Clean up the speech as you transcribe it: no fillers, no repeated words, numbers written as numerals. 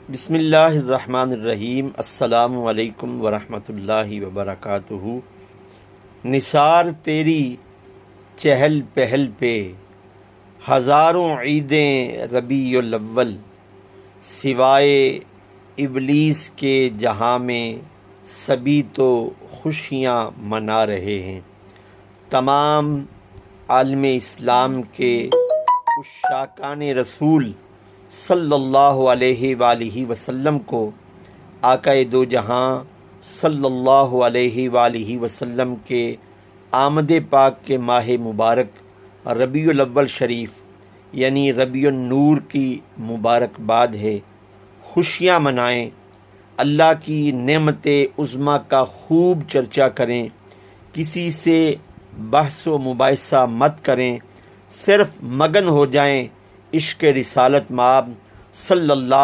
بسم اللہ الرحمن الرحیم۔ السلام علیکم ورحمۃ اللہ وبرکاتہ۔ نثار تیری چہل پہل پہ ہزاروں عیدیں ربیع الاول، سوائے ابلیس کے جہاں میں سبھی تو خوشیاں منا رہے ہیں۔ تمام عالم اسلام کے عشاقان رسول صلی اللہ علیہ وآلہ وسلم کو آقا دو جہاں صلی اللہ علیہ وآلہ وسلم کے آمد پاک کے ماہ مبارک ربیع الاول شریف یعنی ربیع النور کی مبارکباد ہے۔ خوشیاں منائیں، اللہ کی نعمت عظمیٰ کا خوب چرچا کریں، کسی سے بحث و مباحثہ مت کریں، صرف مگن ہو جائیں عشق رسالت مآب صلی اللہ